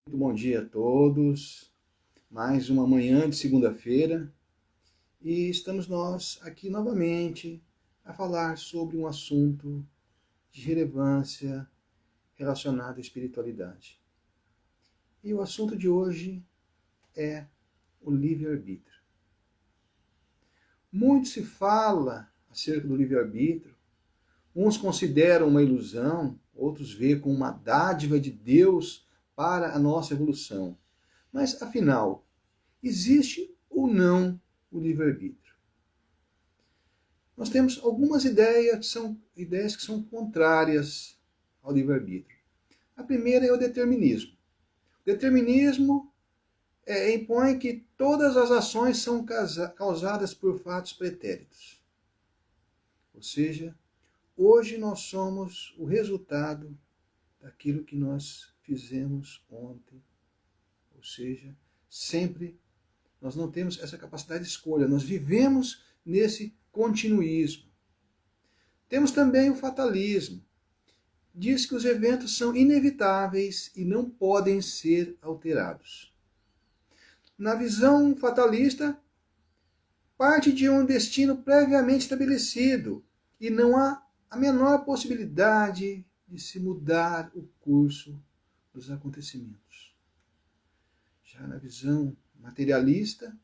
Muito bom dia a todos. Mais uma manhã de segunda-feira e estamos nós aqui novamente a falar sobre um assunto de relevância relacionado à espiritualidade. E o assunto de hoje é o livre-arbítrio. Muito se fala acerca do livre-arbítrio. Uns consideram uma ilusão, outros veem como uma dádiva de Deus para a nossa evolução. Mas, afinal, existe ou não o livre-arbítrio? Nós temos algumas ideias que são contrárias ao livre-arbítrio. A primeira é o determinismo. O determinismo impõe que todas as ações são causadas por fatos pretéritos. Ou seja, hoje nós somos o resultado daquilo que nós fizemos ontem. Ou seja, sempre nós não temos essa capacidade de escolha, nós vivemos nesse continuismo. Temos também o fatalismo. Diz que os eventos são inevitáveis e não podem ser alterados. Na visão fatalista, parte de um destino previamente estabelecido e não há a menor possibilidade de se mudar o curso dos acontecimentos. Já na visão materialista,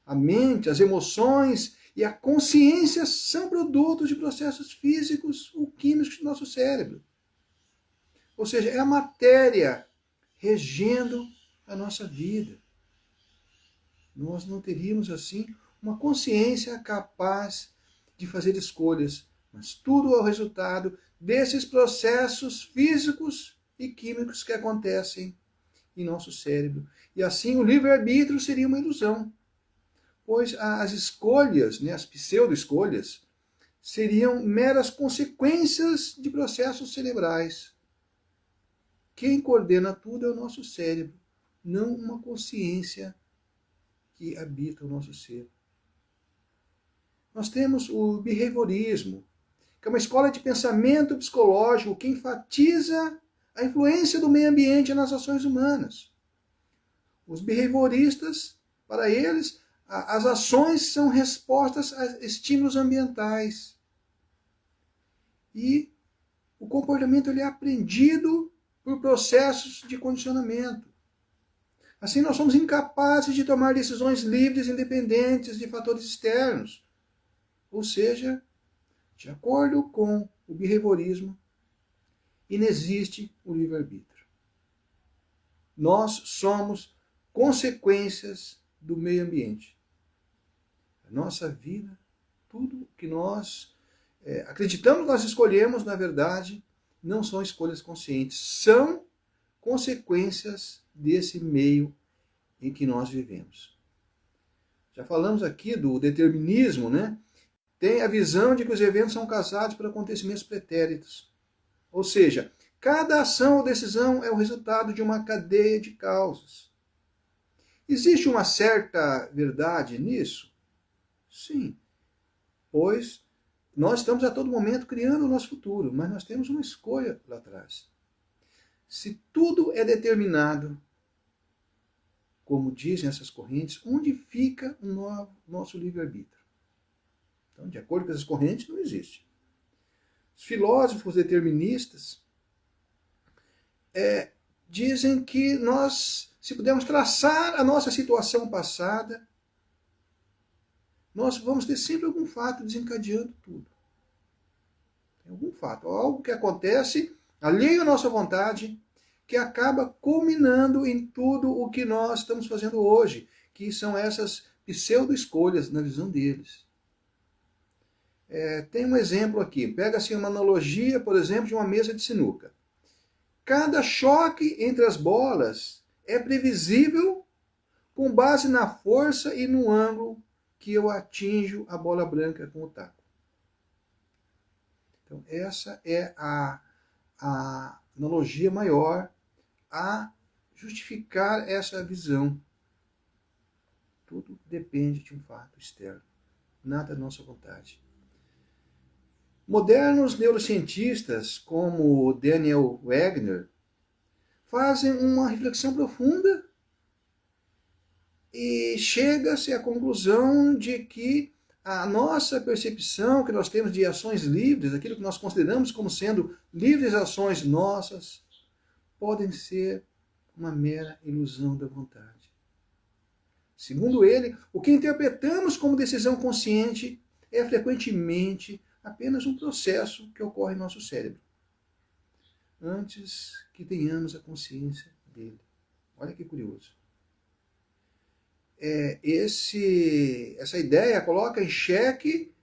a mente, as emoções e a consciência são produtos de processos físicos ou químicos do nosso cérebro. Ou seja, é a matéria regendo a nossa vida. Nós não teríamos, assim, uma consciência capaz de fazer escolhas, mas tudo é o resultado desses processos físicos e químicos que acontecem em nosso cérebro. E assim o livre-arbítrio seria uma ilusão, pois as escolhas, as pseudo-escolhas, seriam meras consequências de processos cerebrais. Quem coordena tudo é o nosso cérebro, não uma consciência que habita o nosso ser. Nós temos o behaviorismo, que é uma escola de pensamento psicológico que enfatiza a influência do meio ambiente nas ações humanas. Os behavioristas, para eles, as ações são respostas a estímulos ambientais. E o comportamento ele é aprendido por processos de condicionamento. Assim, nós somos incapazes de tomar decisões livres e independentes de fatores externos. Ou seja, de acordo com o behaviorismo, inexiste o livre-arbítrio. Nós somos consequências do meio ambiente. A nossa vida, tudo que nós acreditamos que nós escolhemos, na verdade, não são escolhas conscientes, são consequências desse meio em que nós vivemos. Já falamos aqui do determinismo, né? Tem a visão de que os eventos são causados por acontecimentos pretéritos. Ou seja, cada ação ou decisão é o resultado de uma cadeia de causas. Existe uma certa verdade nisso? Sim, pois nós estamos a todo momento criando o nosso futuro, mas nós temos uma escolha lá atrás. Se tudo é determinado, como dizem essas correntes, onde fica o nosso livre-arbítrio? Então, de acordo com essas correntes, não existe. Os filósofos deterministas dizem que nós, se pudermos traçar a nossa situação passada, nós vamos ter sempre algum fato desencadeando tudo. Tem algum fato, algo que acontece alheio à nossa vontade, que acaba culminando em tudo o que nós estamos fazendo hoje, que são essas pseudo-escolhas na visão deles. Tem um exemplo aqui, pega-se uma analogia, por exemplo, de uma mesa de sinuca. Cada choque entre as bolas é previsível com base na força e no ângulo que eu atinjo a bola branca com o taco. Então, essa é a analogia maior a justificar essa visão. Tudo depende de um fato externo, nada da nossa vontade. Modernos neurocientistas, como Daniel Wegner, fazem uma reflexão profunda e chega-se à conclusão de que a nossa percepção que nós temos de ações livres, aquilo que nós consideramos como sendo livres ações nossas, podem ser uma mera ilusão da vontade. Segundo ele, o que interpretamos como decisão consciente é frequentemente apenas um processo que ocorre em nosso cérebro, antes que tenhamos a consciência dele. Olha que curioso. Essa ideia coloca em xeque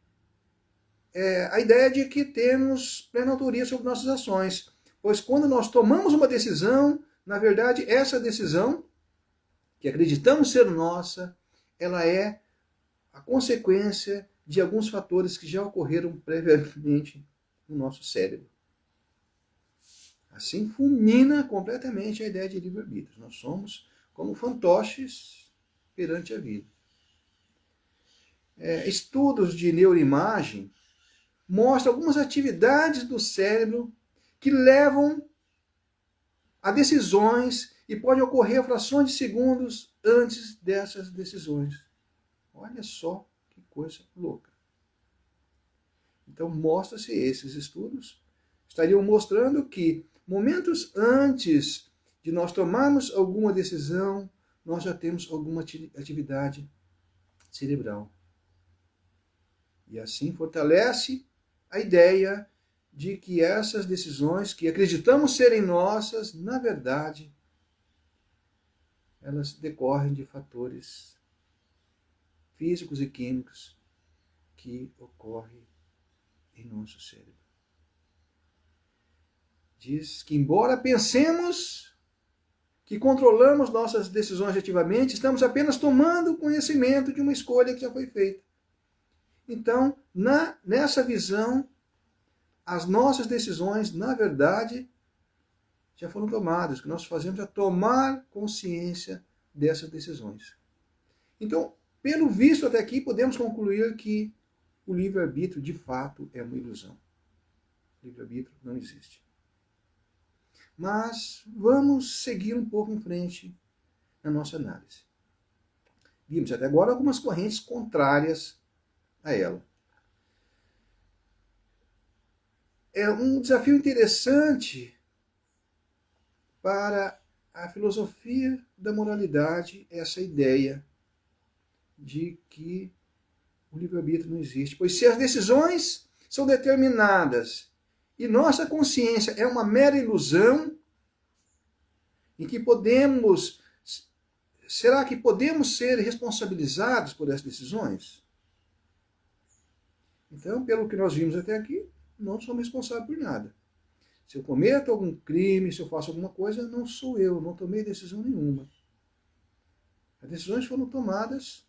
a ideia de que temos plena autoria sobre nossas ações. Pois quando nós tomamos uma decisão, na verdade, essa decisão, que acreditamos ser nossa, ela é a consequência de alguns fatores que já ocorreram previamente no nosso cérebro. Assim fulmina completamente a ideia de livre-arbítrio. Nós somos como fantoches perante a vida. Estudos de neuroimagem mostram algumas atividades do cérebro que levam a decisões e pode ocorrer frações de segundos antes dessas decisões. Olha só que coisa louca. Então mostra-se, esses estudos estariam mostrando que momentos antes de nós tomarmos alguma decisão, nós já temos alguma atividade cerebral. E assim fortalece a ideia de que essas decisões que acreditamos serem nossas, na verdade, elas decorrem de fatores físicos e químicos que ocorrem em nosso cérebro. Diz que, embora pensemos que controlamos nossas decisões ativamente, estamos apenas tomando conhecimento de uma escolha que já foi feita. Então, nessa visão, as nossas decisões, na verdade, já foram tomadas. O que nós fazemos é tomar consciência dessas decisões. Então, pelo visto até aqui, podemos concluir que o livre-arbítrio, de fato, é uma ilusão. O livre-arbítrio não existe. Mas vamos seguir um pouco em frente na nossa análise. Vimos até agora algumas correntes contrárias a ela. É um desafio interessante para a filosofia da moralidade essa ideia de que o livre-arbítrio não existe. Pois se as decisões são determinadas e nossa consciência é uma mera ilusão, em que será que podemos ser responsabilizados por essas decisões? Então, pelo que nós vimos até aqui, não somos responsáveis por nada. Se eu cometo algum crime, se eu faço alguma coisa, não sou eu, não tomei decisão nenhuma. As decisões foram tomadas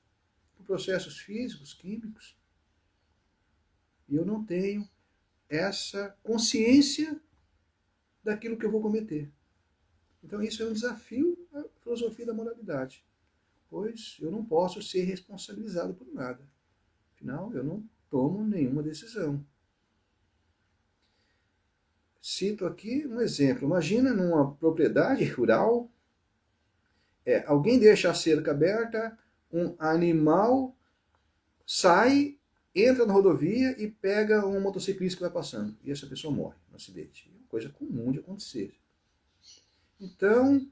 por processos físicos, químicos, e eu não tenho essa consciência daquilo que eu vou cometer. Então isso é um desafio à filosofia da moralidade, pois eu não posso ser responsabilizado por nada. Afinal, eu não tomo nenhuma decisão. Cito aqui um exemplo. Imagina numa propriedade rural, alguém deixa a cerca aberta, um animal sai, entra na rodovia e pega um motociclista que vai passando. E essa pessoa morre no acidente. É uma coisa comum de acontecer. Então,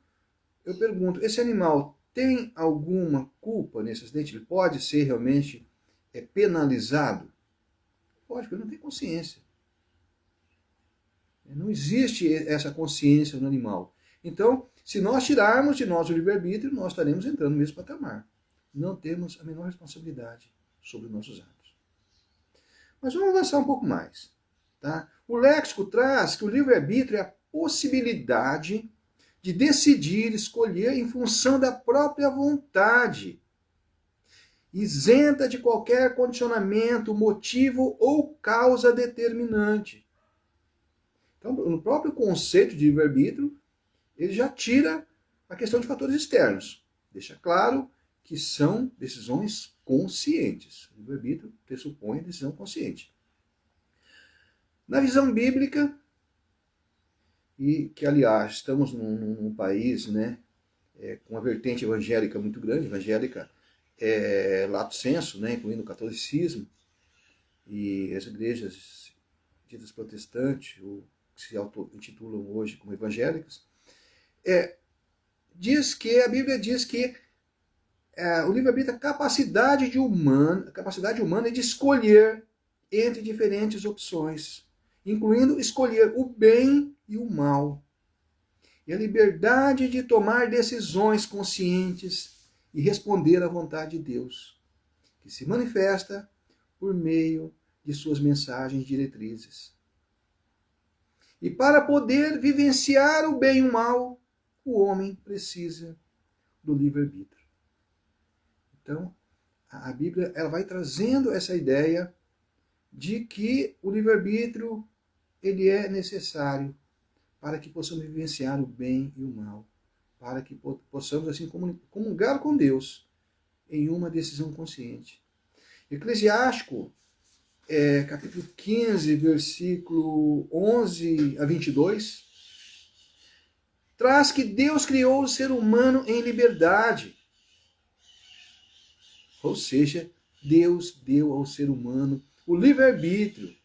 eu pergunto, esse animal tem alguma culpa nesse acidente? Ele pode ser realmente penalizado? Lógico, ele não tem consciência. Não existe essa consciência no animal. Então, se nós tirarmos de nós o livre-arbítrio, nós estaremos entrando no mesmo patamar. Não temos a menor responsabilidade sobre os nossos atos. Mas vamos avançar um pouco mais. Tá? O léxico traz que o livre-arbítrio é a possibilidade de decidir, escolher em função da própria vontade, isenta de qualquer condicionamento, motivo ou causa determinante. Então, no próprio conceito de livre-arbítrio, ele já tira a questão de fatores externos. Deixa claro que são decisões conscientes. O livre-arbítrio pressupõe decisão consciente. Na visão bíblica, e que, aliás, estamos num país, né, com uma vertente evangélica muito grande, evangélica lato sensu, né, incluindo o catolicismo, e as igrejas ditas protestantes, ou que se auto-intitulam hoje como evangélicas, a Bíblia diz que o livre-arbítrio é a capacidade humana de escolher entre diferentes opções, incluindo escolher o bem e o mal. E a liberdade de tomar decisões conscientes e responder à vontade de Deus, que se manifesta por meio de suas mensagens diretrizes. E para poder vivenciar o bem e o mal, o homem precisa do livre-arbítrio. Então, a Bíblia ela vai trazendo essa ideia de que o livre-arbítrio ele é necessário para que possamos vivenciar o bem e o mal, para que possamos assim comungar com Deus em uma decisão consciente. Eclesiástico, capítulo 15, versículo 11 a 22, traz que Deus criou o ser humano em liberdade. Ou seja, Deus deu ao ser humano o livre-arbítrio,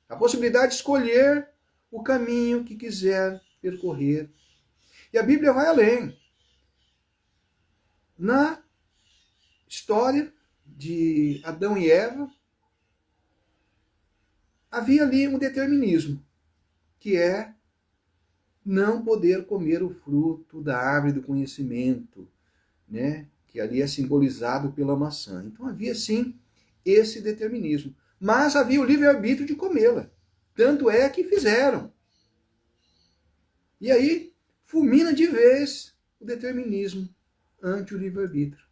a possibilidade de escolher o caminho que quiser percorrer. E a Bíblia vai além. Na história de Adão e Eva, havia ali um determinismo, que é não poder comer o fruto da árvore do conhecimento, né? Que ali é simbolizado pela maçã. Então havia sim esse determinismo. Mas havia o livre-arbítrio de comê-la. Tanto é que fizeram. E aí fulmina de vez o determinismo ante o livre-arbítrio.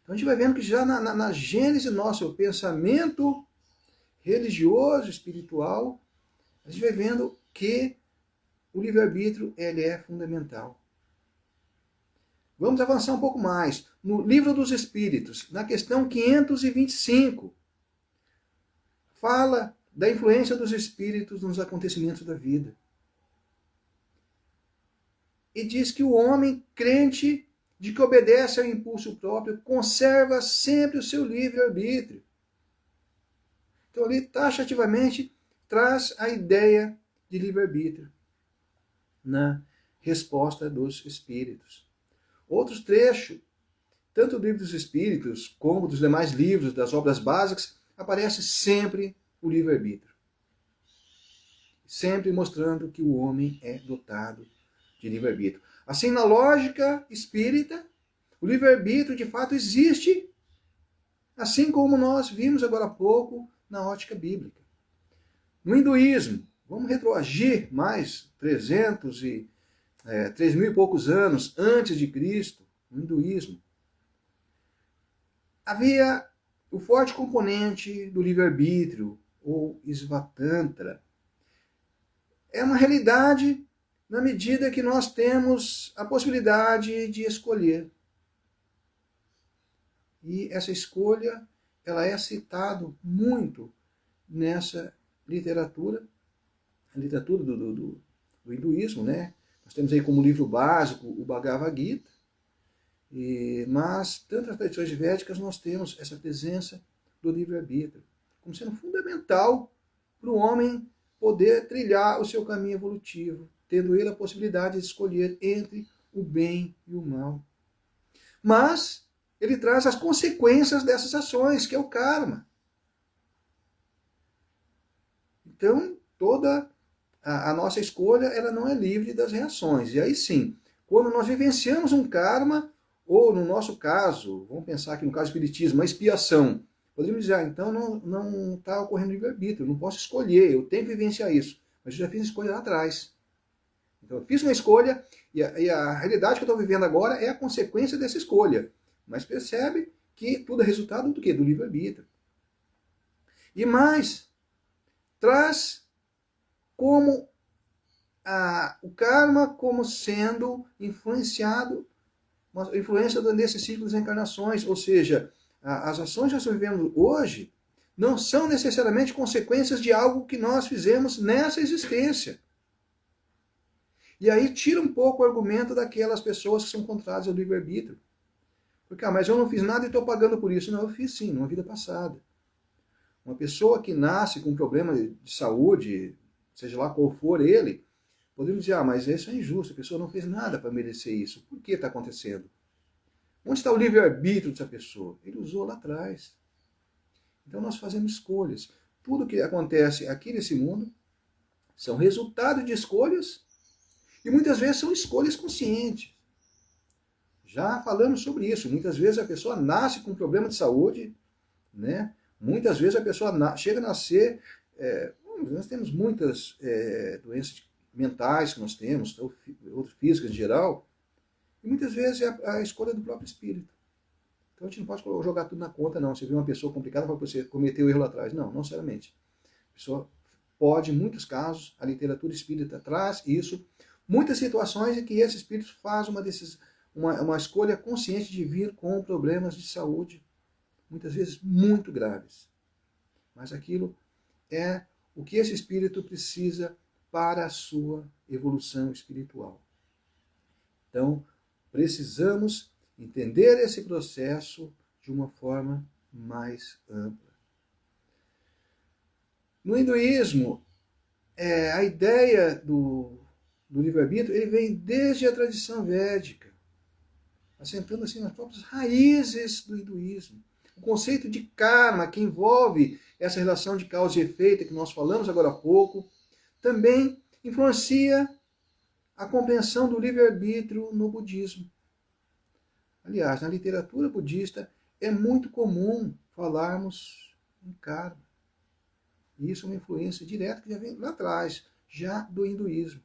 Então a gente vai vendo que já na gênese nossa, o pensamento religioso, espiritual, a gente vai vendo que o livre-arbítrio ele é fundamental. Vamos avançar um pouco mais. No Livro dos Espíritos, na questão 525, fala da influência dos espíritos nos acontecimentos da vida. E diz que o homem crente de que obedece ao impulso próprio conserva sempre o seu livre-arbítrio. Então ali taxativamente traz a ideia de livre-arbítrio na resposta dos espíritos. Outros trechos, tanto do Livro dos Espíritos como dos demais livros das obras básicas, aparece sempre o livre-arbítrio. Sempre mostrando que o homem é dotado de livre-arbítrio. Assim, na lógica espírita, o livre-arbítrio de fato existe, assim como nós vimos agora há pouco na ótica bíblica. No hinduísmo, vamos retroagir mais 3.000 e poucos anos antes de Cristo, no hinduísmo, havia o forte componente do livre-arbítrio, ou Svatantra. É uma realidade na medida que nós temos a possibilidade de escolher. E essa escolha, ela é citada muito nessa literatura, a literatura do hinduísmo, né? Nós temos aí como livro básico o Bhagavad Gita, mas tanto nas tradições védicas nós temos essa presença do livre-arbítrio, como sendo fundamental para o homem poder trilhar o seu caminho evolutivo, tendo ele a possibilidade de escolher entre o bem e o mal. Mas ele traz as consequências dessas ações, que é o karma. Então, toda a nossa escolha ela não é livre das reações. E aí sim, quando nós vivenciamos um karma, ou no nosso caso, vamos pensar aqui no caso do espiritismo, uma expiação, poderíamos dizer, então não está ocorrendo livre-arbítrio, eu não posso escolher, eu tenho que vivenciar isso. Mas eu já fiz a escolha lá atrás. Então eu fiz uma escolha, e a realidade que eu estou vivendo agora é a consequência dessa escolha. Mas percebe que tudo é resultado do quê? Do livre-arbítrio. E mais, traz como o karma como sendo influenciado, uma influência desses ciclos de encarnações, ou seja, as ações que nós vivemos hoje não são necessariamente consequências de algo que nós fizemos nessa existência. E aí tira um pouco o argumento daquelas pessoas que são contrárias ao livre-arbítrio. Porque, mas eu não fiz nada e estou pagando por isso. Não, eu fiz sim, numa vida passada. Uma pessoa que nasce com um problema de saúde, seja lá qual for ele, podemos dizer, mas isso é injusto, a pessoa não fez nada para merecer isso. Por que está acontecendo? Onde está o livre-arbítrio dessa pessoa? Ele usou lá atrás. Então nós fazemos escolhas. Tudo que acontece aqui nesse mundo são resultado de escolhas e muitas vezes são escolhas conscientes. Já falamos sobre isso. Muitas vezes a pessoa nasce com um problema de saúde, né? Muitas vezes a pessoa chega a nascer... nós temos muitas doenças mentais que nós temos, outras físicas em geral, e muitas vezes é a escolha do próprio espírito. Então a gente não pode jogar tudo na conta, não. Você vê uma pessoa complicada, fala que você cometeu erro lá atrás. Não, não seriamente. A pessoa pode, em muitos casos, a literatura espírita traz isso, muitas situações em que esse espírito faz uma escolha consciente de vir com problemas de saúde, muitas vezes muito graves. Mas aquilo é o que esse espírito precisa para a sua evolução espiritual. Então, precisamos entender esse processo de uma forma mais ampla. No hinduísmo, a ideia do livre-arbítrio ele vem desde a tradição védica, assentando assim nas próprias raízes do hinduísmo. O conceito de karma, que envolve essa relação de causa e efeito que nós falamos agora há pouco, também influencia a compreensão do livre-arbítrio no budismo. Aliás, na literatura budista é muito comum falarmos em karma. E isso é uma influência direta que já vem lá atrás, já do hinduísmo.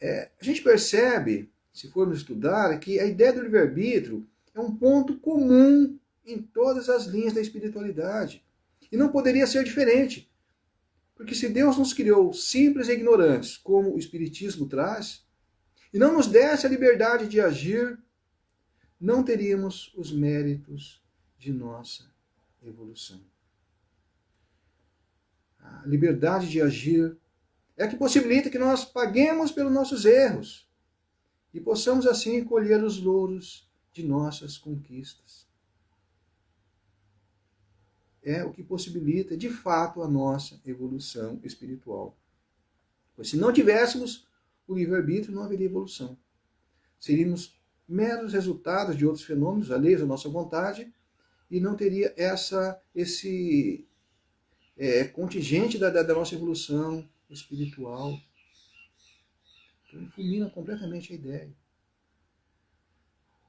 A gente percebe, se formos estudar, que a ideia do livre-arbítrio é um ponto comum em todas as linhas da espiritualidade. E não poderia ser diferente. Porque se Deus nos criou simples e ignorantes, como o Espiritismo traz, e não nos desse a liberdade de agir, não teríamos os méritos de nossa evolução. A liberdade de agir é a que possibilita que nós paguemos pelos nossos erros e possamos assim colher os louros de nossas conquistas. É o que possibilita, de fato, a nossa evolução espiritual. Pois se não tivéssemos o livre-arbítrio, não haveria evolução. Seríamos meros resultados de outros fenômenos, alheios à nossa vontade, e não teria esse contingente da nossa evolução espiritual. Então, fulmina completamente a ideia.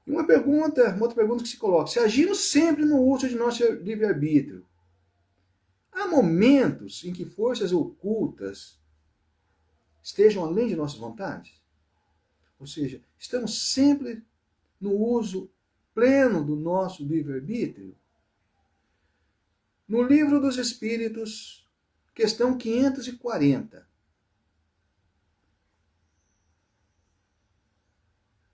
E uma outra pergunta que se coloca: se agimos sempre no uso de nosso livre-arbítrio, há momentos em que forças ocultas estejam além de nossas vontades? Ou seja, estamos sempre no uso pleno do nosso livre-arbítrio? No Livro dos Espíritos, questão 540,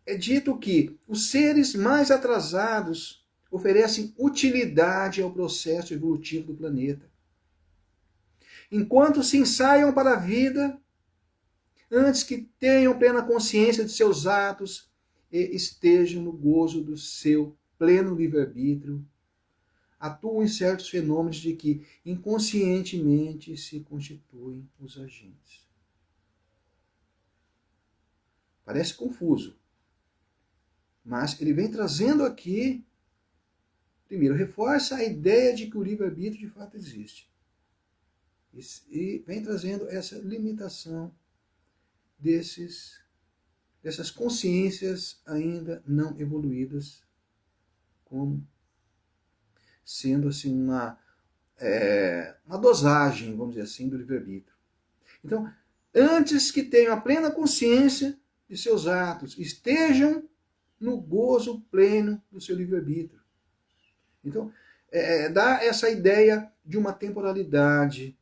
é dito que os seres mais atrasados oferecem utilidade ao processo evolutivo do planeta. Enquanto se ensaiam para a vida, antes que tenham plena consciência de seus atos e estejam no gozo do seu pleno livre-arbítrio, atuam em certos fenômenos de que inconscientemente se constituem os agentes. Parece confuso, mas ele vem trazendo aqui, primeiro, reforça a ideia de que o livre-arbítrio de fato existe. E vem trazendo essa limitação dessas consciências ainda não evoluídas, como sendo assim uma dosagem, vamos dizer assim, do livre-arbítrio. Então, antes que tenham a plena consciência de seus atos, estejam no gozo pleno do seu livre-arbítrio. Então, dá essa ideia de uma temporalidade,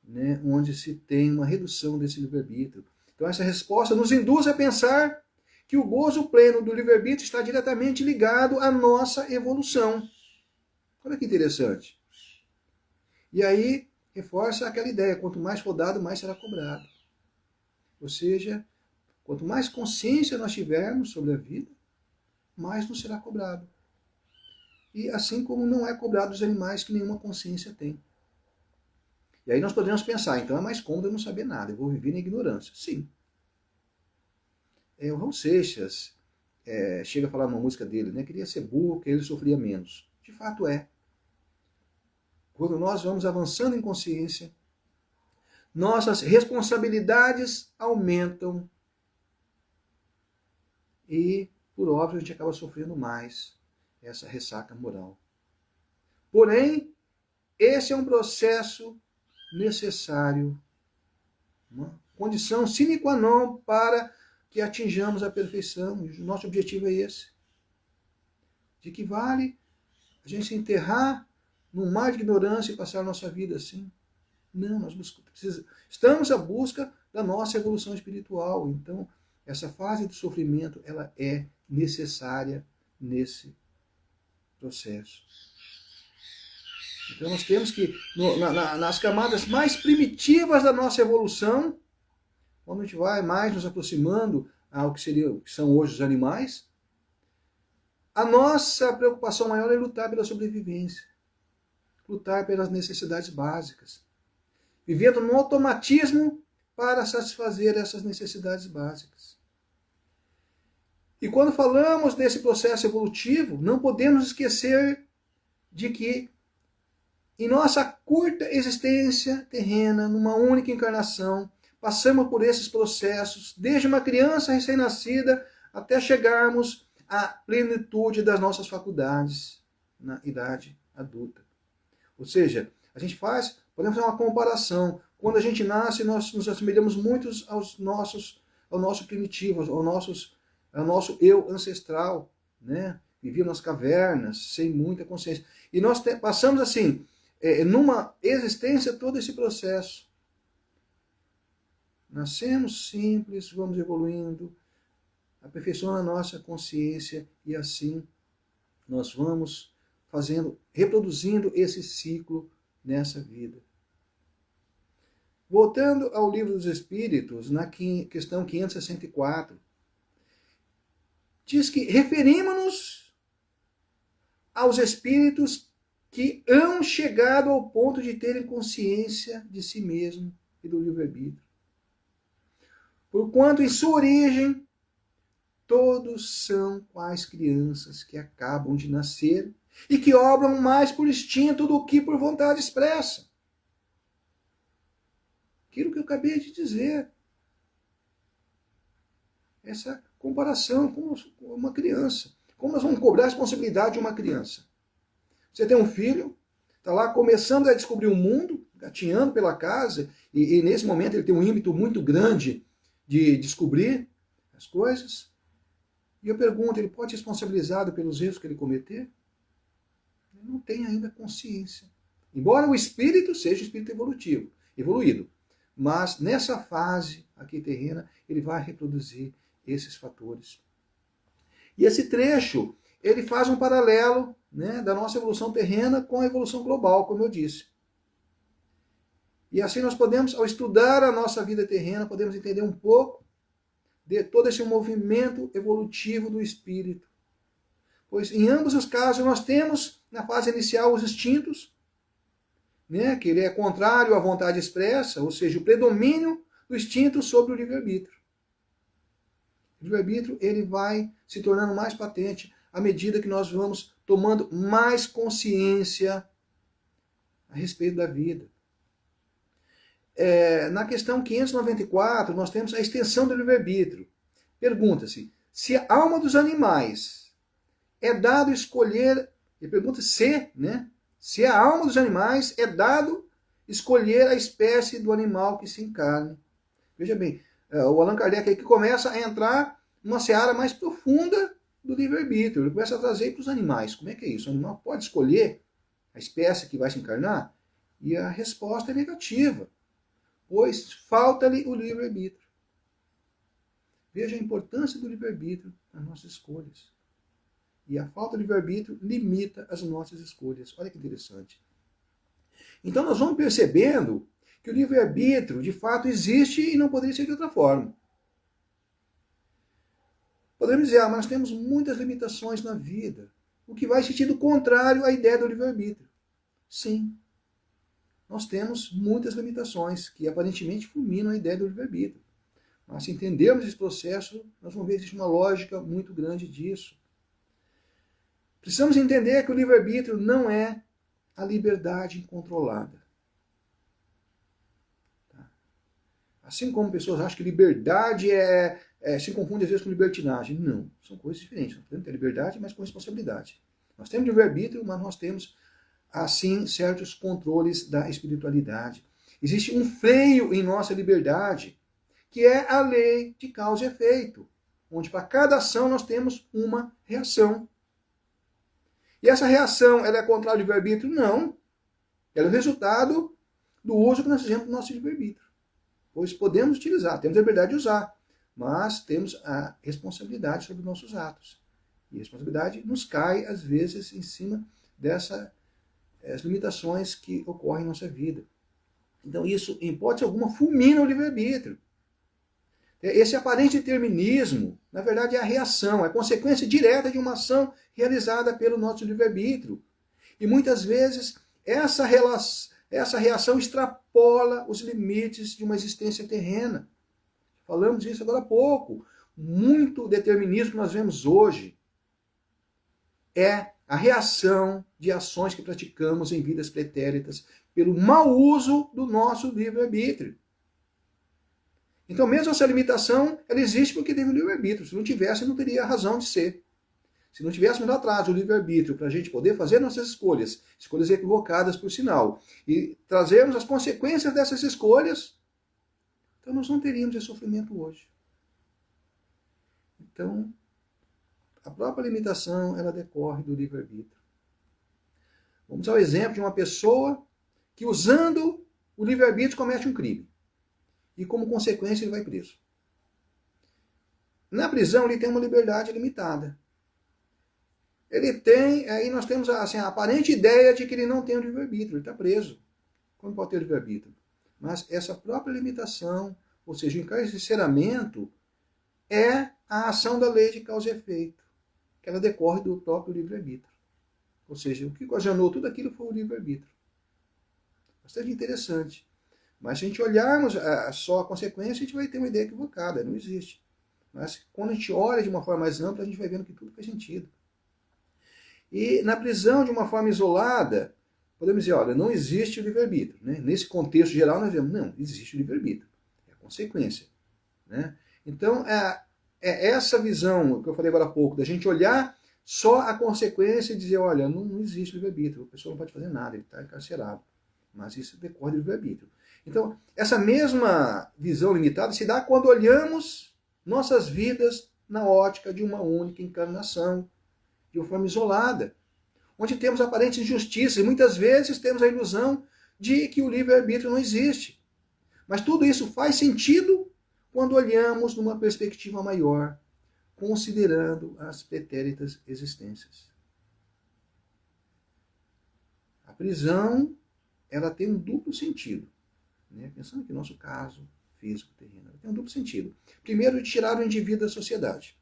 né, onde se tem uma redução desse livre-arbítrio. Então, essa resposta nos induz a pensar que o gozo pleno do livre-arbítrio está diretamente ligado à nossa evolução. Olha que interessante. E aí, reforça aquela ideia, quanto mais for dado, mais será cobrado. Ou seja, quanto mais consciência nós tivermos sobre a vida, mais nos será cobrado. E assim como não é cobrado dos animais que nenhuma consciência tem. E aí nós podemos pensar, então é mais cômodo eu não saber nada, eu vou viver na ignorância. Sim. O Raul Seixas chega a falar numa música dele, né? Queria ser burro, que ele sofria menos. De fato é. Quando nós vamos avançando em consciência, nossas responsabilidades aumentam e, por óbvio, a gente acaba sofrendo mais essa ressaca moral. Porém, esse é um processo necessário, uma condição sine qua non para que atinjamos a perfeição. E o nosso objetivo é esse. De que vale a gente se enterrar num mar de ignorância e passar a nossa vida assim? Não, nós estamos à busca da nossa evolução espiritual. Então, essa fase de sofrimento, ela é necessária nesse processo. Então, nós temos que, nas camadas mais primitivas da nossa evolução, quando a gente vai mais nos aproximando ao que são hoje os animais, a nossa preocupação maior é lutar pela sobrevivência, lutar pelas necessidades básicas, vivendo no automatismo para satisfazer essas necessidades básicas. E quando falamos desse processo evolutivo, não podemos esquecer de que em nossa curta existência terrena, numa única encarnação, passamos por esses processos, desde uma criança recém-nascida até chegarmos à plenitude das nossas faculdades na idade adulta. Ou seja, a gente podemos fazer uma comparação. Quando a gente nasce, nós nos assemelhamos muito ao nosso primitivo, ao nosso eu ancestral, né? Vivia nas cavernas, sem muita consciência. E nós passamos assim, numa existência, todo esse processo. Nascemos simples, vamos evoluindo, aperfeiçoando a nossa consciência e assim nós vamos reproduzindo esse ciclo nessa vida. Voltando ao Livro dos Espíritos, na questão 564, diz que referimos-nos aos espíritos que hão chegado ao ponto de terem consciência de si mesmo e do livre-arbítrio. Porquanto, em sua origem, todos são quais crianças que acabam de nascer e que obram mais por instinto do que por vontade expressa. Aquilo que eu acabei de dizer. Essa comparação com uma criança. Como nós vamos cobrar a responsabilidade de uma criança? Você tem um filho, está lá começando a descobrir o mundo, gatinhando pela casa, e nesse momento ele tem um ímpeto muito grande de descobrir as coisas. E eu pergunto, ele pode ser responsabilizado pelos erros que ele cometer? Ele não tem ainda consciência. Embora o espírito seja o espírito evoluído. Mas nessa fase aqui terrena, ele vai reproduzir esses fatores. E esse trecho, ele faz um paralelo, né, da nossa evolução terrena com a evolução global, como eu disse. E assim nós podemos, ao estudar a nossa vida terrena, podemos entender um pouco de todo esse movimento evolutivo do espírito. Pois em ambos os casos nós temos, na fase inicial, os instintos, né, que ele é contrário à vontade expressa, ou seja, o predomínio do instinto sobre o livre-arbítrio. O livre-arbítrio ele vai se tornando mais patente à medida que nós vamos tomando mais consciência a respeito da vida. Na questão 594, nós temos a extensão do livre-arbítrio. Pergunta-se, se a alma dos animais é dado escolher, ele pergunta se a alma dos animais é dado escolher a espécie do animal que se encarne. Veja bem, o Allan Kardec aqui começa a entrar numa seara mais profunda do livre-arbítrio. Ele começa a trazer para os animais. Como é que é isso? O animal pode escolher a espécie que vai se encarnar? E a resposta é negativa, pois falta-lhe o livre-arbítrio. Veja a importância do livre-arbítrio nas nossas escolhas. E a falta de livre-arbítrio limita as nossas escolhas. Olha que interessante. Então nós vamos percebendo que o livre-arbítrio, de fato, existe e não poderia ser de outra forma. Podemos dizer, mas nós temos muitas limitações na vida, o que vai em sentido contrário à ideia do livre-arbítrio. Sim, nós temos muitas limitações que aparentemente fulminam a ideia do livre-arbítrio. Mas se entendermos esse processo, nós vamos ver que existe uma lógica muito grande disso. Precisamos entender que o livre-arbítrio não é a liberdade incontrolada. Assim como pessoas acham que liberdade se confunde às vezes com libertinagem. Não, são coisas diferentes. Nós temos que ter liberdade, mas com responsabilidade. Nós temos livre-arbítrio, mas nós temos, assim, certos controles da espiritualidade. Existe um freio em nossa liberdade, que é a lei de causa e efeito, onde para cada ação nós temos uma reação. E essa reação, ela é contrária ao livre-arbítrio? Não. Ela é o resultado do uso que nós fizemos do nosso livre-arbítrio. Pois podemos utilizar, temos a liberdade de usar, mas temos a responsabilidade sobre os nossos atos. E a responsabilidade nos cai, às vezes, em cima dessas limitações que ocorrem em nossa vida. Então isso, em hipótese alguma, fulmina o livre-arbítrio. Esse aparente determinismo, na verdade, é a reação, é a consequência direta de uma ação realizada pelo nosso livre-arbítrio. E muitas vezes essa reação extrapola os limites de uma existência terrena. Falamos disso agora há pouco. Muito determinismo que nós vemos hoje é a reação de ações que praticamos em vidas pretéritas pelo mau uso do nosso livre-arbítrio. Então, mesmo essa limitação, ela existe porque teve o livre-arbítrio. Se não tivesse, não teria razão de ser. Se não tivéssemos lá atrás o livre-arbítrio para a gente poder fazer nossas escolhas, escolhas equivocadas por sinal, e trazermos as consequências dessas escolhas, então nós não teríamos esse sofrimento hoje. Então, a própria limitação, ela decorre do livre-arbítrio. Vamos ao exemplo de uma pessoa que, usando o livre-arbítrio, comete um crime. E, como consequência, ele vai preso. Na prisão, ele tem uma liberdade limitada. Aí nós temos assim, a aparente ideia de que ele não tem o livre-arbítrio, ele está preso. Como pode ter o livre-arbítrio? Mas essa própria limitação, ou seja, o encarceramento, é a ação da lei de causa e efeito, que ela decorre do próprio livre-arbítrio. Ou seja, o que ocasionou tudo aquilo foi o livre-arbítrio. Bastante interessante. Mas se a gente olharmos só a consequência, a gente vai ter uma ideia equivocada, não existe. Mas quando a gente olha de uma forma mais ampla, a gente vai vendo que tudo faz sentido. E na prisão, de uma forma isolada, podemos dizer, olha, não existe o livre-arbítrio. Né? Nesse contexto geral, nós vemos, não, existe o livre-arbítrio. É a consequência. Né? Então, é essa visão que eu falei agora há pouco, da gente olhar só a consequência e dizer, olha, não existe livre-arbítrio, a pessoa não pode fazer nada, ele está encarcerado. Mas isso decorre do livre-arbítrio. Então, essa mesma visão limitada se dá quando olhamos nossas vidas na ótica de uma única encarnação, de uma forma isolada, onde temos aparentes injustiças e muitas vezes temos a ilusão de que o livre-arbítrio não existe. Mas tudo isso faz sentido quando olhamos numa perspectiva maior, considerando as pretéritas existências. A prisão, ela tem um duplo sentido. Né? Pensando que no nosso caso físico terreno, ela tem um duplo sentido. Primeiro, de tirar o indivíduo da sociedade,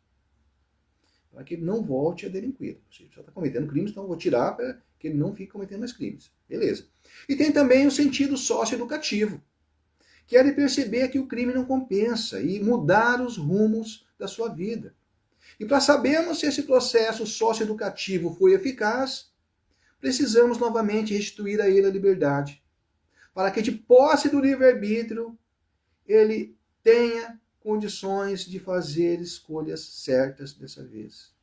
para que ele não volte a delinquir. Ou seja, ele está cometendo crimes, então eu vou tirar para que ele não fique cometendo mais crimes. Beleza. E tem também o sentido socioeducativo, que é de perceber que o crime não compensa e mudar os rumos da sua vida. E para sabermos se esse processo socioeducativo foi eficaz, precisamos novamente restituir a ele a liberdade, para que de posse do livre-arbítrio ele tenha condições de fazer escolhas certas dessa vez.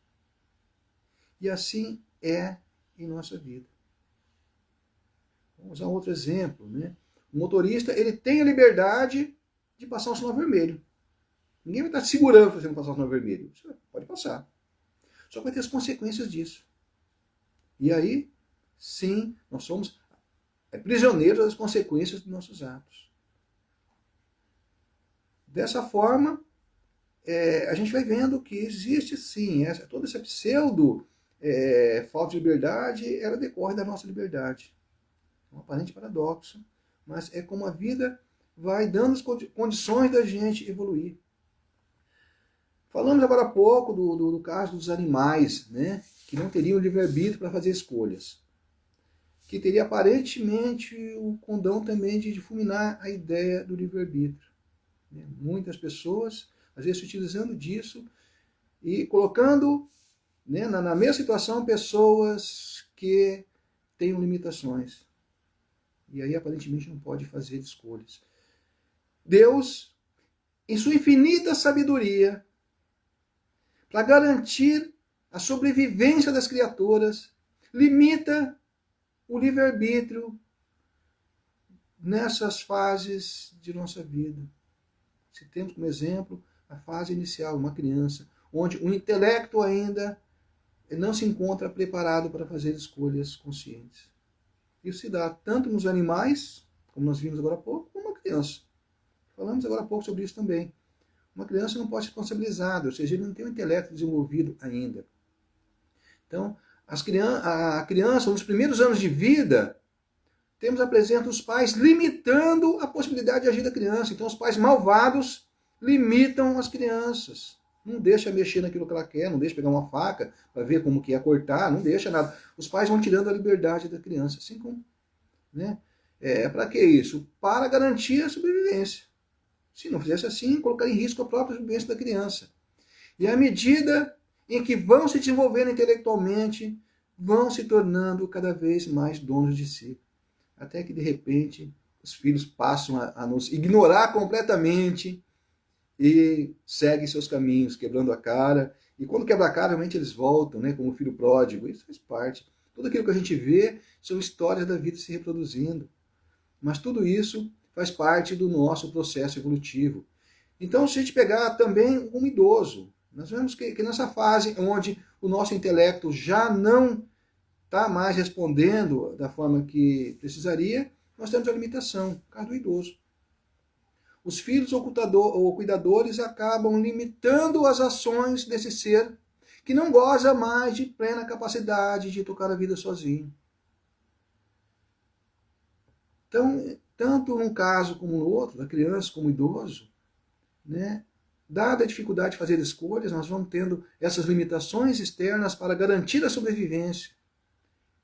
E assim é em nossa vida. Vamos usar um outro exemplo. Né? O motorista, ele tem a liberdade de passar um sinal vermelho. Ninguém vai estar segurando para você não passar um sinal vermelho. Você pode passar. Só que vai ter as consequências disso. E aí, sim, nós somos prisioneiros das consequências dos nossos atos. Dessa forma, a gente vai vendo que existe sim, toda essa pseudo falta de liberdade, ela decorre da nossa liberdade. É um aparente paradoxo, mas é como a vida vai dando as condições da gente evoluir. Falamos agora há pouco do caso dos animais, né? Que não teriam livre-arbítrio para fazer escolhas. Que teria aparentemente o condão também de difuminar a ideia do livre-arbítrio. Muitas pessoas, às vezes, utilizando disso e colocando, né, na mesma situação pessoas que tenham limitações. E aí, aparentemente, não pode fazer escolhas. Deus, em sua infinita sabedoria, para garantir a sobrevivência das criaturas, limita o livre-arbítrio nessas fases de nossa vida. Se temos como exemplo a fase inicial, uma criança, onde o intelecto ainda não se encontra preparado para fazer escolhas conscientes. Isso se dá tanto nos animais, como nós vimos agora há pouco, como na criança. Falamos agora há pouco sobre isso também. Uma criança não pode ser responsabilizada, ou seja, ele não tem o intelecto desenvolvido ainda. Então, a criança, nos primeiros anos de vida, temos a presença dos pais limitando a possibilidade de agir da criança. Então, os pais malvados limitam as crianças. Não deixa mexer naquilo que ela quer, não deixa pegar uma faca para ver como que é cortar, não deixa nada. Os pais vão tirando a liberdade da criança. Assim como, né? Para que isso? Para garantir a sobrevivência. Se não fizesse assim, colocar em risco a própria sobrevivência da criança. E à medida em que vão se desenvolvendo intelectualmente, vão se tornando cada vez mais donos de si. Até que, de repente, os filhos passam a nos ignorar completamente e seguem seus caminhos, quebrando a cara. E quando quebra a cara, realmente eles voltam, né, como o filho pródigo. Isso faz parte. Tudo aquilo que a gente vê são histórias da vida se reproduzindo. Mas tudo isso faz parte do nosso processo evolutivo. Então, se a gente pegar também um idoso, nós vemos que nessa fase onde o nosso intelecto já não está mais respondendo da forma que precisaria, nós temos a limitação, no caso do idoso. Os filhos ou cuidadores acabam limitando as ações desse ser que não goza mais de plena capacidade de tocar a vida sozinho. Então, tanto num caso como no outro, da criança como do idoso, né, dada a dificuldade de fazer escolhas, nós vamos tendo essas limitações externas para garantir a sobrevivência.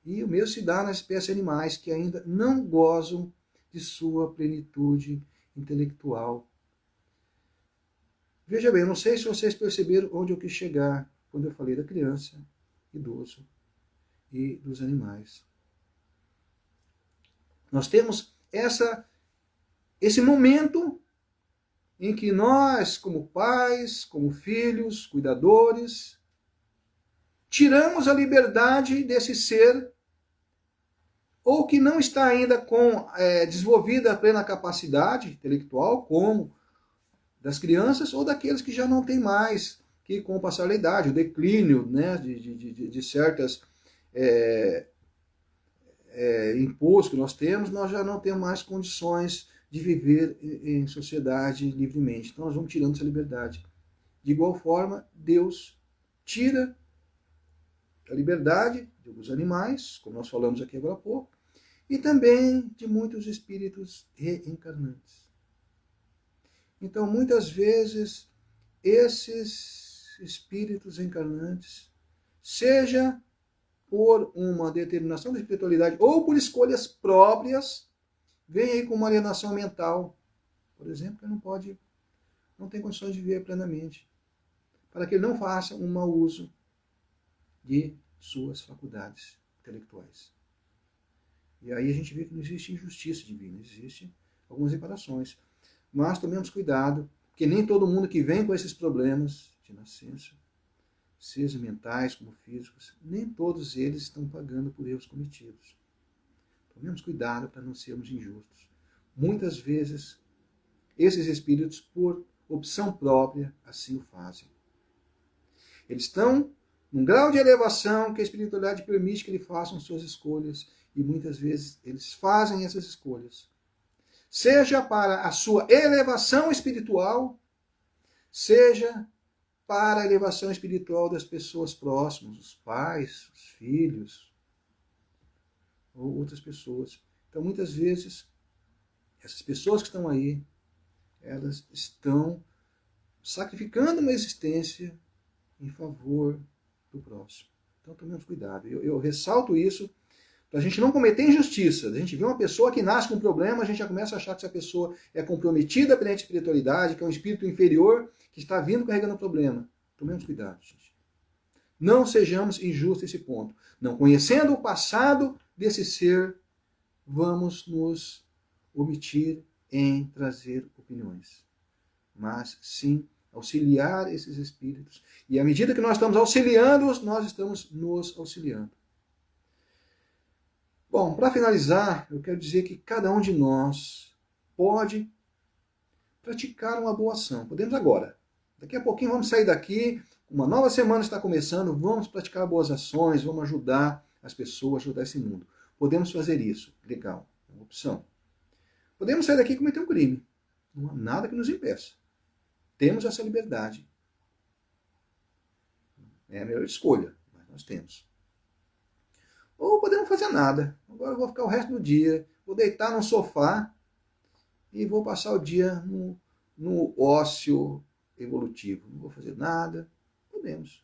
E o mesmo se dá nas espécies animais, que ainda não gozam de sua plenitude intelectual. Veja bem, eu não sei se vocês perceberam onde eu quis chegar quando eu falei da criança, idoso e dos animais. Nós temos esse momento em que nós, como pais, como filhos, cuidadores, tiramos a liberdade desse ser, ou que não está ainda desenvolvida a plena capacidade intelectual, como das crianças, ou daqueles que já não têm mais, que com o passar da idade, o declínio, né, de certas impulsos que nós temos, nós já não temos mais condições de viver em sociedade livremente. Então nós vamos tirando essa liberdade. De igual forma, Deus tira a liberdade dos animais, como nós falamos aqui agora há pouco, e também de muitos espíritos reencarnantes. Então, muitas vezes, esses espíritos reencarnantes, seja por uma determinação da espiritualidade ou por escolhas próprias, vem aí com uma alienação mental. Por exemplo, que não tem condições de viver plenamente, para que ele não faça um mau uso de suas faculdades intelectuais. E aí a gente vê que não existe injustiça divina, existe algumas reparações. Mas tomemos cuidado, porque nem todo mundo que vem com esses problemas de nascença, seja mentais como físicos, nem todos eles estão pagando por erros cometidos. Tomemos cuidado para não sermos injustos. Muitas vezes, esses espíritos, por opção própria, assim o fazem. Eles estão num grau de elevação que a espiritualidade permite que eles façam suas escolhas, e muitas vezes eles fazem essas escolhas. Seja para a sua elevação espiritual, seja para a elevação espiritual das pessoas próximas, os pais, os filhos, ou outras pessoas. Então, muitas vezes, Essas pessoas que estão aí, elas estão sacrificando uma existência em favor do próximo. Então tomemos cuidado. Eu ressalto isso para a gente não cometer injustiça. A gente vê uma pessoa que nasce com um problema, a gente já começa a achar que essa pessoa é comprometida perante a espiritualidade, que é um espírito inferior que está vindo carregando o problema. Tomemos cuidado, gente. Não sejamos injustos nesse ponto. Não conhecendo o passado desse ser, vamos nos omitir em trazer opiniões. Mas sim auxiliar esses espíritos. E à medida que nós estamos auxiliando-os, nós estamos nos auxiliando. Bom, para finalizar, eu quero dizer que cada um de nós pode praticar uma boa ação. Podemos agora. Daqui a pouquinho vamos sair daqui, uma nova semana está começando, vamos praticar boas ações, vamos ajudar as pessoas, ajudar esse mundo. Podemos fazer isso. Legal, é uma opção. Podemos sair daqui e cometer um crime. Não há nada que nos impeça. Temos essa liberdade. É a melhor escolha, mas nós temos. Ou podemos fazer nada. Agora eu vou ficar o resto do dia, vou deitar no sofá e vou passar o dia no ócio evolutivo. Não vou fazer nada. Podemos.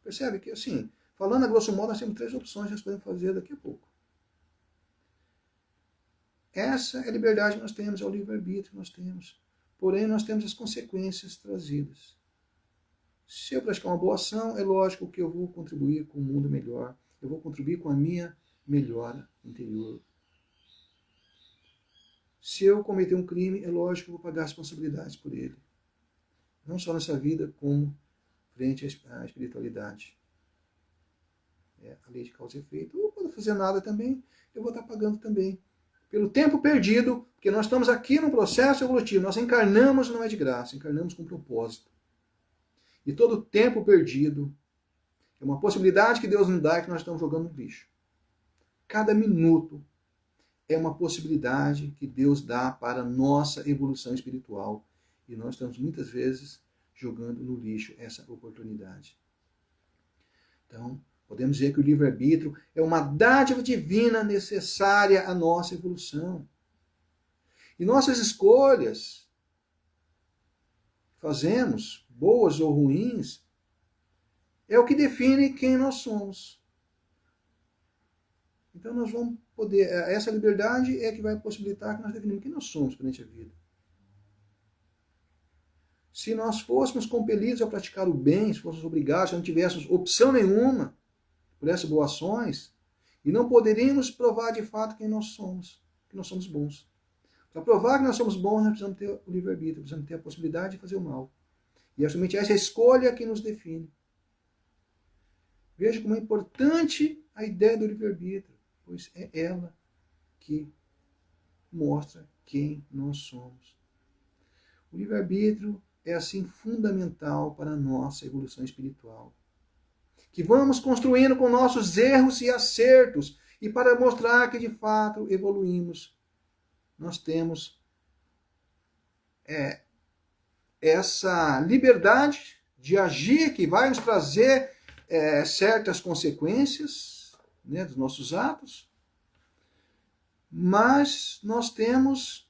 Percebe que, assim, falando a grosso modo, nós temos 3 opções que nós podemos fazer daqui a pouco. Essa é a liberdade que nós temos, é o livre-arbítrio que nós temos. Porém, nós temos as consequências trazidas. Se eu praticar uma boa ação, é lógico que eu vou contribuir com um mundo melhor. Eu vou contribuir com a minha melhora interior. Se eu cometer um crime, é lógico que eu vou pagar as responsabilidades por ele. Não só nessa vida, como frente à espiritualidade. É a lei de causa e efeito. Ou quando fazer nada também, eu vou estar pagando também. Pelo tempo perdido, porque nós estamos aqui no processo evolutivo. Nós encarnamos não é de graça, encarnamos com propósito. E todo tempo perdido é uma possibilidade que Deus nos dá e que nós estamos jogando no lixo. Cada minuto é uma possibilidade que Deus dá para a nossa evolução espiritual. E nós estamos muitas vezes jogando no lixo essa oportunidade. Então, podemos dizer que o livre-arbítrio é uma dádiva divina necessária à nossa evolução. E nossas escolhas, fazemos, boas ou ruins, é o que define quem nós somos. Então nós vamos poder, essa liberdade é que vai possibilitar que nós definimos quem nós somos perante a vida. Se nós fôssemos compelidos a praticar o bem, se fôssemos obrigados, se não tivéssemos opção nenhuma por essas boas ações, e não poderíamos provar de fato quem nós somos, que nós somos bons. Para provar que nós somos bons, nós precisamos ter o livre-arbítrio, precisamos ter a possibilidade de fazer o mal. E é somente essa escolha que nos define. Veja como é importante a ideia do livre-arbítrio, pois é ela que mostra quem nós somos. O livre-arbítrio é assim fundamental para a nossa evolução espiritual. Que vamos construindo com nossos erros e acertos, e para mostrar que de fato evoluímos, nós temos essa liberdade de agir que vai nos trazer certas consequências, né, dos nossos atos, mas nós temos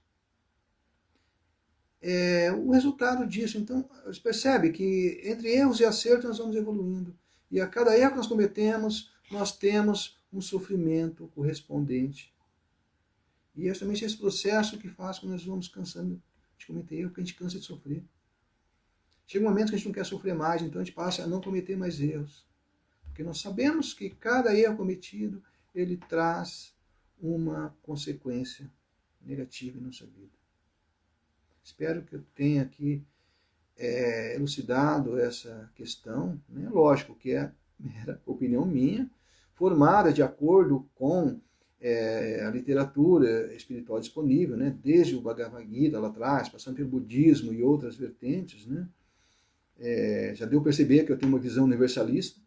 o resultado disso. Então, você percebe que entre erros e acertos nós vamos evoluindo. E a cada erro que nós cometemos, nós temos um sofrimento correspondente. E é somente esse processo que faz com que nós vamos cansando de cometer erro, porque a gente cansa de sofrer. Chega um momento que a gente não quer sofrer mais, então a gente passa a não cometer mais erros. Porque nós sabemos que cada erro cometido, ele traz uma consequência negativa em nossa vida. Espero que eu tenha aqui elucidado essa questão. Né? Lógico que é mera opinião minha, formada de acordo com a literatura espiritual disponível, né? Desde o Bhagavad Gita lá atrás, passando pelo budismo e outras vertentes. Né? Já deu a perceber que eu tenho uma visão universalista.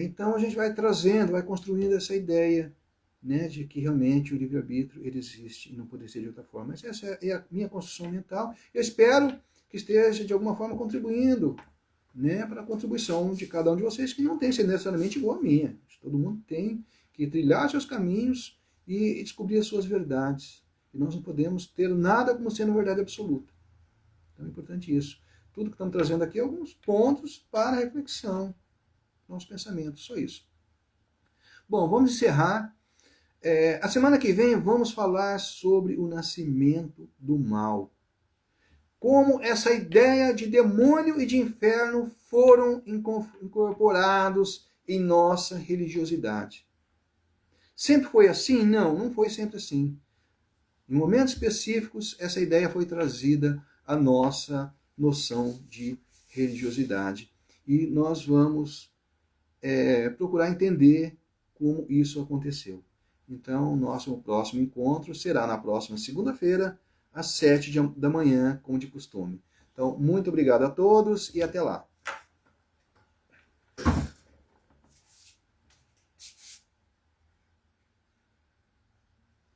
Então a gente vai trazendo, vai construindo essa ideia, né, de que realmente o livre-arbítrio ele existe e não poderia ser de outra forma. Mas essa é a minha construção mental. Eu espero que esteja de alguma forma contribuindo, né, para a contribuição de cada um de vocês, que não tem que ser necessariamente igual a minha. Todo mundo tem que trilhar seus caminhos e descobrir as suas verdades. E nós não podemos ter nada como sendo verdade absoluta. Então é importante isso. Tudo que estamos trazendo aqui é alguns pontos para reflexão, nosso pensamento, só isso. Bom, vamos encerrar. A semana que vem vamos falar sobre o nascimento do mal. Como essa ideia de demônio e de inferno foram incorporados em nossa religiosidade. Sempre foi assim? Não, não foi sempre assim. Em momentos específicos, essa ideia foi trazida à nossa noção de religiosidade. E nós vamos procurar entender como isso aconteceu. Então, nosso próximo encontro será na próxima segunda-feira, às 7 da manhã, como de costume. Então, muito obrigado a todos e até lá.